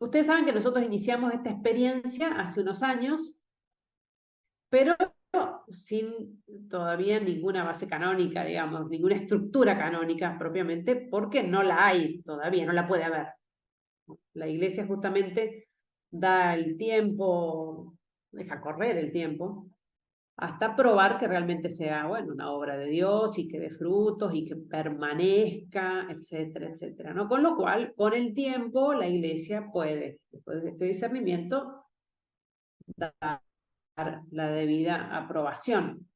Ustedes saben que nosotros iniciamos esta experiencia hace unos años, pero sin todavía ninguna base canónica, digamos, ninguna estructura canónica propiamente, porque no la hay todavía, no la puede haber. La Iglesia justamente da el tiempo, deja correr el tiempo, hasta probar que realmente sea, bueno, una obra de Dios y que dé frutos y que permanezca, etcétera, etcétera, ¿no? Con lo cual, con el tiempo, la Iglesia puede, después de este discernimiento, dar la debida aprobación.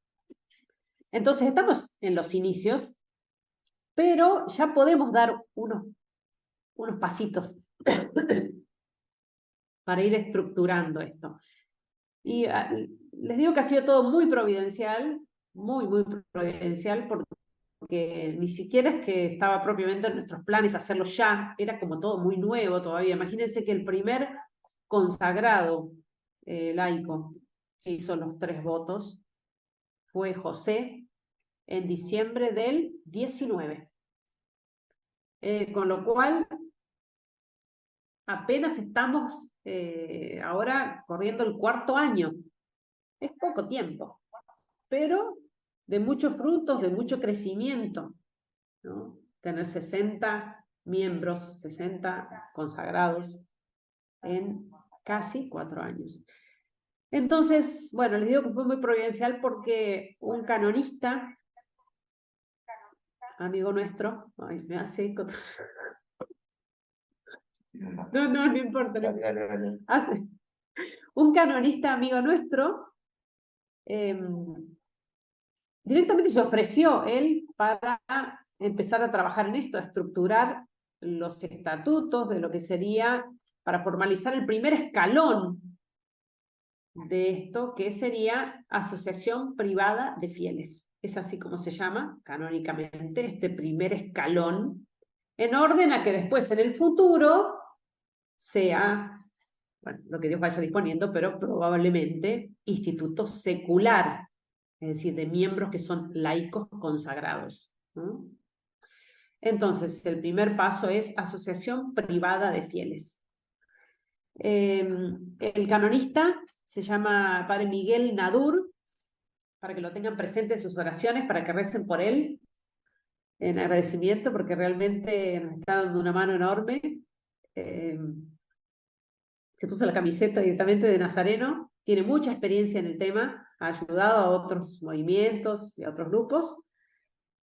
Entonces, estamos en los inicios, pero ya podemos dar unos pasitos para ir estructurando esto. Y les digo que ha sido todo muy providencial, muy providencial, porque ni siquiera es que estaba propiamente en nuestros planes hacerlo ya, era como todo muy nuevo todavía. Imagínense que el primer consagrado laico que hizo los 3 votos fue José en diciembre del 19. Con lo cual, apenas estamos ahora corriendo el 4.º año. Es poco tiempo, pero de muchos frutos, de mucho crecimiento, ¿no? Tener 60 miembros, 60 consagrados en casi 4 años. Entonces, bueno, les digo que fue muy providencial porque un canonista, amigo nuestro, ay, me hace eco. No importa. No. Un canonista amigo nuestro directamente se ofreció él para empezar a trabajar en esto, a estructurar los estatutos de lo que sería, para formalizar el primer escalón de esto, que sería asociación privada de fieles. Es así como se llama canónicamente este primer escalón, en orden a que después en el futuro sea, bueno, lo que Dios vaya disponiendo, pero probablemente instituto secular, es decir, de miembros que son laicos consagrados, ¿no? Entonces, el primer paso es asociación privada de fieles. El canonista se llama Padre Miguel Nadur, para que lo tengan presente en sus oraciones, para que recen por él, en agradecimiento, porque realmente nos está dando una mano enorme. Se puso la camiseta directamente de Nazareno, tiene mucha experiencia en el tema, ha ayudado a otros movimientos y a otros grupos.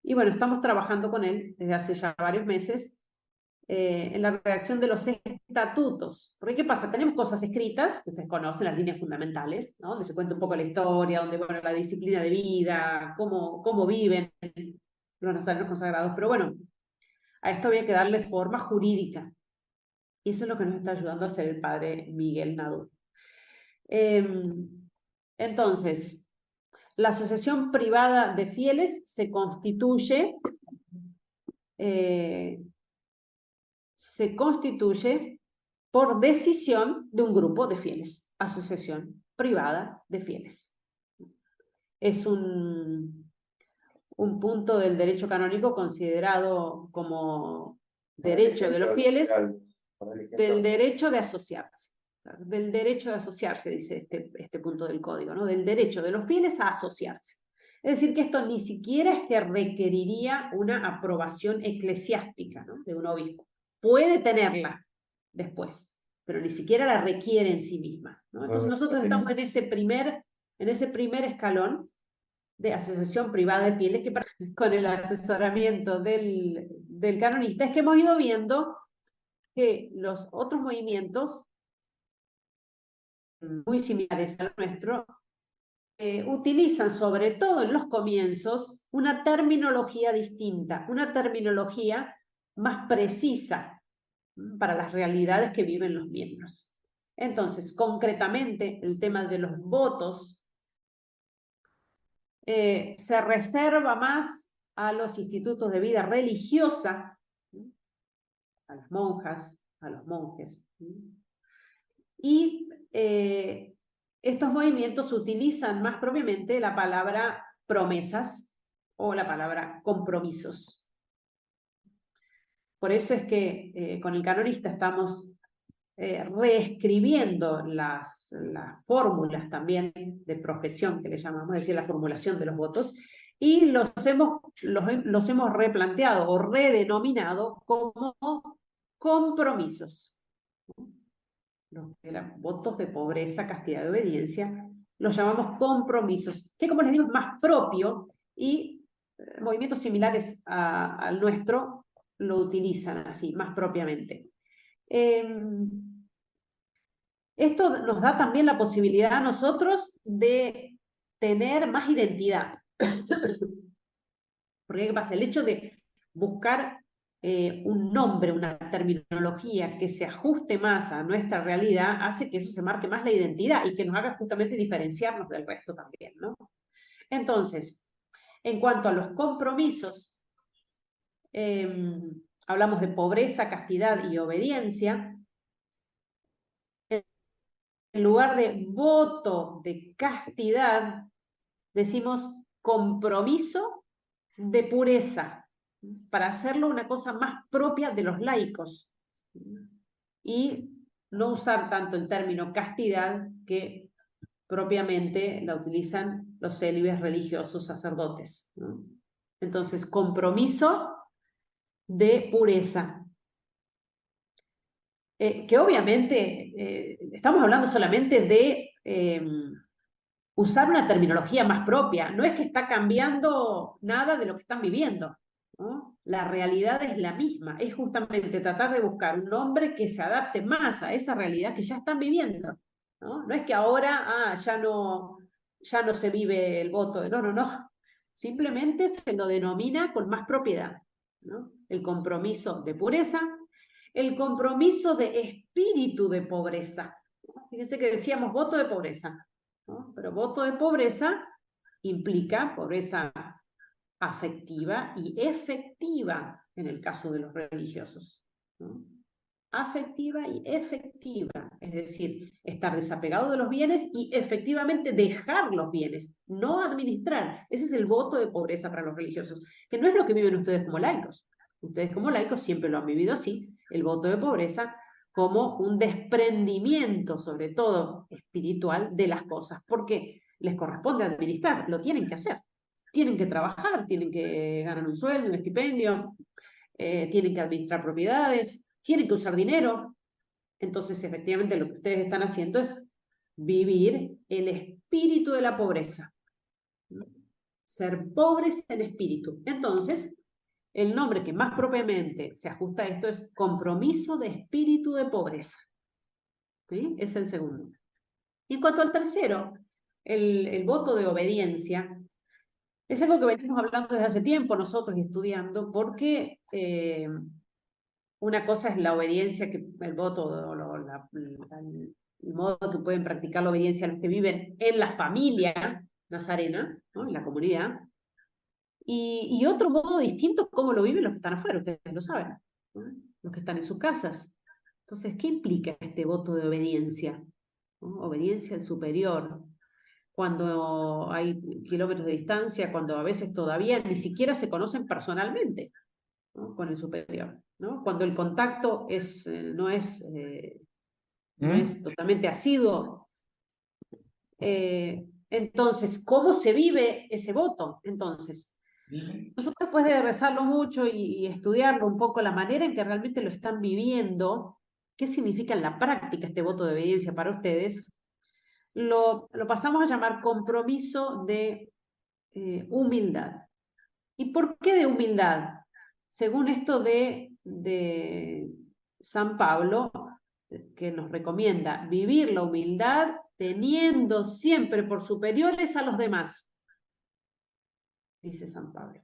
Y bueno, estamos trabajando con él desde hace ya varios meses en la redacción de los estatutos. Porque ¿qué pasa? Tenemos cosas escritas, que ustedes conocen, las líneas fundamentales, ¿no? Donde se cuenta un poco la historia, donde, bueno, la disciplina de vida, cómo viven los nazarenos consagrados. Pero bueno, a esto había que darle forma jurídica. Y eso es lo que nos está ayudando a hacer el padre Miguel Nadur. Entonces, la asociación privada de fieles se constituye por decisión de un grupo de fieles, asociación privada de fieles. Es un punto del derecho canónico considerado como derecho de los fieles, del derecho de asociarse. Del derecho de asociarse, dice este punto del código, ¿no? Del derecho de los fieles a asociarse. Es decir, que esto ni siquiera es que requeriría una aprobación eclesiástica, ¿no? De un obispo. Puede tenerla después, pero ni siquiera la requiere en sí misma, ¿no? Entonces nosotros estamos en ese primer escalón de asociación privada de fieles, que con el asesoramiento del canonista es que hemos ido viendo que los otros movimientos muy similares al nuestro utilizan, sobre todo en los comienzos, una terminología distinta, una terminología más precisa para las realidades que viven los miembros. Entonces, concretamente, el tema de los votos se reserva más a los institutos de vida religiosa, a las monjas, a los monjes, y estos movimientos utilizan más propiamente la palabra promesas o la palabra compromisos. Por eso es que con el canonista estamos reescribiendo las fórmulas también de profesión, que le llamamos, es decir, la formulación de los votos, y los hemos replanteado o redenominado como compromisos. Los que eran votos de pobreza, castidad y obediencia, los llamamos compromisos, que como les digo es más propio y movimientos similares al nuestro lo utilizan así, más propiamente. Esto nos da también la posibilidad a nosotros de tener más identidad. Porque ¿qué pasa? El hecho de buscar un nombre, una terminología que se ajuste más a nuestra realidad, hace que eso se marque más la identidad y que nos haga justamente diferenciarnos del resto también, ¿no? Entonces, en cuanto a los compromisos, hablamos de pobreza, castidad y obediencia. En lugar de voto de castidad, decimos compromiso de pureza, para hacerlo una cosa más propia de los laicos. Y no usar tanto el término castidad, que propiamente la utilizan los célibes religiosos sacerdotes, ¿no? Entonces, compromiso de pureza. Que obviamente estamos hablando solamente de usar una terminología más propia. No es que está cambiando nada de lo que están viviendo, ¿no? La realidad es la misma. Es justamente tratar de buscar un nombre que se adapte más a esa realidad que ya están viviendo, ¿no? No es que ahora ya no se vive el voto. No, no, no. Simplemente se lo denomina con más propiedad, ¿no? El compromiso de pureza, el compromiso de espíritu de pobreza. Fíjense que decíamos voto de pobreza, ¿no? Pero voto de pobreza implica pobreza afectiva y efectiva en el caso de los religiosos, ¿no? Afectiva y efectiva, es decir, estar desapegado de los bienes y efectivamente dejar los bienes, no administrar. Ese es el voto de pobreza para los religiosos, que no es lo que viven ustedes como laicos. Ustedes como laicos siempre lo han vivido así, el voto de pobreza como un desprendimiento, sobre todo espiritual, de las cosas, porque les corresponde administrar, lo tienen que hacer. Tienen que trabajar, tienen que ganar un sueldo, un estipendio, tienen que administrar propiedades, tienen que usar dinero. Entonces, efectivamente, lo que ustedes están haciendo es vivir el espíritu de la pobreza. Ser pobres en espíritu. Entonces, el nombre que más propiamente se ajusta a esto es compromiso de espíritu de pobreza. ¿Sí? Es el segundo. Y en cuanto al tercero, el voto de obediencia, es algo que venimos hablando desde hace tiempo nosotros y estudiando, porque una cosa es la obediencia, que el voto, el modo que pueden practicar la obediencia los que viven en la familia nazarena, ¿no? En la comunidad, y otro modo distinto cómo lo viven los que están afuera, ustedes lo saben, ¿no? Los que están en sus casas. Entonces, ¿qué implica este voto de obediencia? ¿No? Obediencia al superior, cuando hay kilómetros de distancia, cuando a veces todavía ni siquiera se conocen personalmente, ¿no? Con el superior, ¿no? Cuando el contacto no es totalmente asiduo. Entonces, ¿cómo se vive ese voto? Entonces, nosotros después de rezarlo mucho y estudiarlo un poco, la manera en que realmente lo están viviendo, qué significa en la práctica este voto de obediencia para ustedes, lo pasamos a llamar compromiso de humildad. ¿Y por qué de humildad? Según esto de San Pablo, que nos recomienda vivir la humildad teniendo siempre por superiores a los demás, dice San Pablo.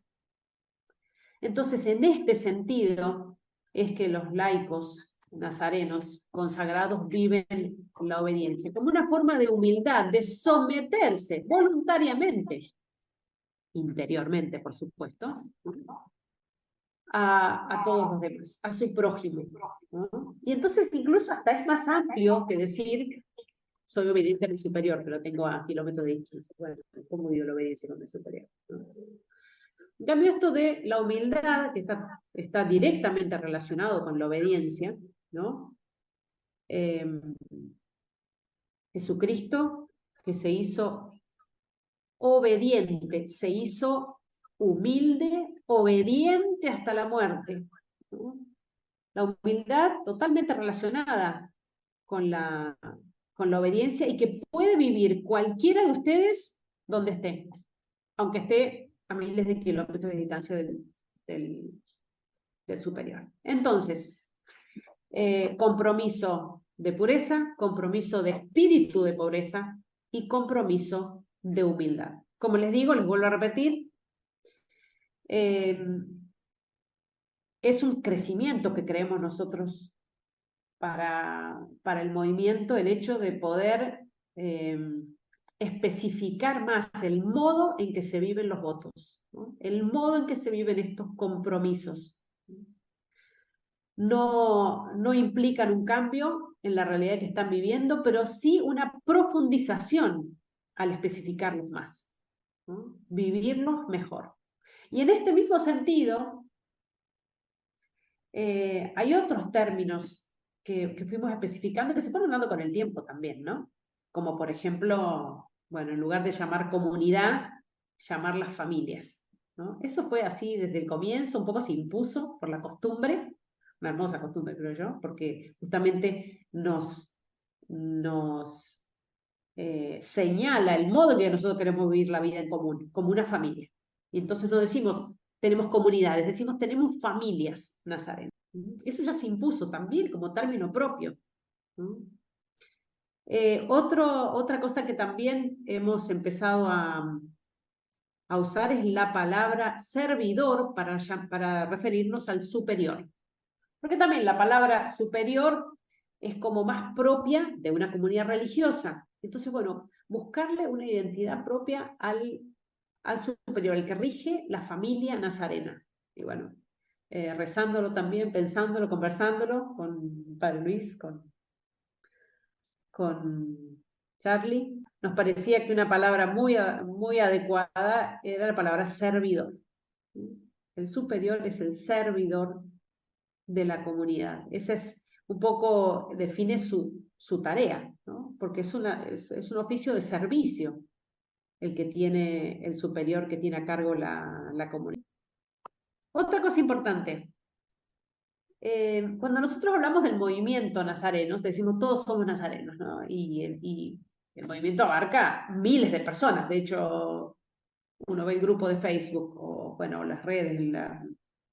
Entonces, en este sentido, es que los laicos nazarenos consagrados viven la obediencia, como una forma de humildad, de someterse voluntariamente, interiormente, por supuesto, a todos los demás, a su prójimo, ¿no? Y entonces incluso hasta es más amplio que decir, soy obediente a mi superior, pero tengo a kilómetros de distancia. Bueno, ¿cómo digo la obediencia con mi superior? ¿No? En cambio, esto de la humildad, que está directamente relacionado con la obediencia, ¿no? Jesucristo, que se hizo obediente, se hizo humilde, obediente hasta la muerte, ¿no? La humildad totalmente relacionada con la obediencia y que puede vivir cualquiera de ustedes donde esté, aunque esté a miles de kilómetros de distancia del superior. Entonces, compromiso de pureza, compromiso de espíritu de pobreza y compromiso de humildad. Como les digo, les vuelvo a repetir, es un crecimiento que creemos nosotros para el movimiento, el hecho de poder especificar más el modo en que se viven los votos, ¿no? El modo en que se viven estos compromisos. No implican un cambio en la realidad que están viviendo, pero sí una profundización al especificarlos más, ¿no? Vivirlos mejor. Y en este mismo sentido, hay otros términos que fuimos especificando que se fueron dando con el tiempo también, ¿no? Como por ejemplo, bueno, en lugar de llamar comunidad, llamar las familias, ¿no? Eso fue así desde el comienzo, un poco se impuso por la costumbre, una hermosa costumbre creo yo, porque justamente nos señala el modo en que nosotros queremos vivir la vida en común, como una familia. Y entonces no decimos tenemos comunidades, decimos tenemos familias nazarenas. Eso ya se impuso también como término propio. Otra cosa que también hemos empezado a usar es la palabra servidor para referirnos al superior. Porque también la palabra superior es como más propia de una comunidad religiosa. Entonces, bueno, buscarle una identidad propia al superior, el que rige la familia nazarena. Y bueno, rezándolo también, pensándolo, conversándolo con Padre Luis, con Charlie, nos parecía que una palabra muy adecuada era la palabra servidor. El superior es el servidor de la comunidad. Ese es un poco, define su tarea, ¿no? Porque es un oficio de servicio el que tiene el superior que tiene a cargo la comunidad. Otra cosa importante, cuando nosotros hablamos del movimiento nazareno, decimos todos somos nazarenos, ¿no? Y el movimiento abarca miles de personas. De hecho, uno ve el grupo de Facebook o, bueno, las redes,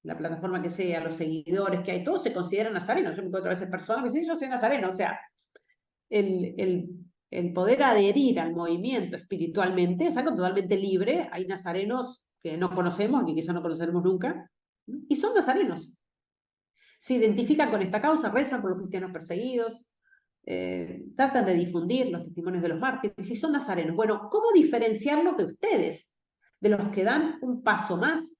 la plataforma que sea, los seguidores que hay, todos se consideran nazarenos. Yo me encuentro a veces personas que dicen, yo soy nazareno. O sea, el poder adherir al movimiento espiritualmente es algo totalmente libre. Hay nazarenos que no conocemos, que quizás no conoceremos nunca, y son nazarenos. Se identifican con esta causa, rezan por los cristianos perseguidos, tratan de difundir los testimonios de los mártires y son nazarenos. Bueno, ¿cómo diferenciarlos de ustedes? De los que dan un paso más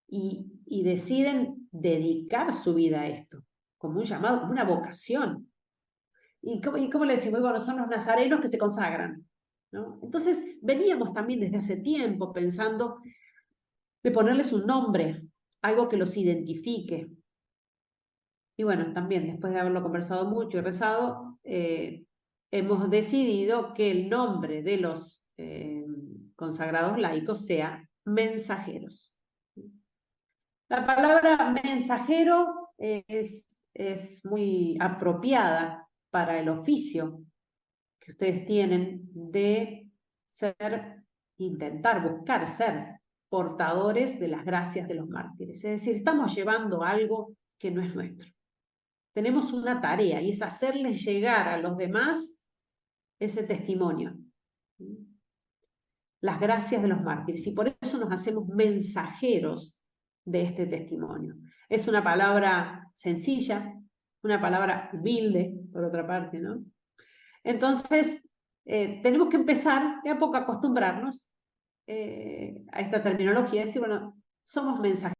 y deciden dedicar su vida a esto, como un llamado, como una vocación. ¿Y cómo le decimos? Bueno, son los nazarenos que se consagran, ¿no? Entonces, veníamos también desde hace tiempo pensando de ponerles un nombre, algo que los identifique. Y bueno, también después de haberlo conversado mucho y rezado, hemos decidido que el nombre de los consagrados laicos sea mensajeros. La palabra mensajero es muy apropiada para el oficio que ustedes tienen de intentar buscar ser portadores de las gracias de los mártires. Es decir, estamos llevando algo que no es nuestro. Tenemos una tarea y es hacerles llegar a los demás ese testimonio, las gracias de los mártires, y por eso nos hacemos mensajeros de este testimonio. Es una palabra sencilla, una palabra humilde, por otra parte, ¿no? Entonces, tenemos que empezar de a poco a acostumbrarnos a esta terminología, decir, bueno, somos mensajeros.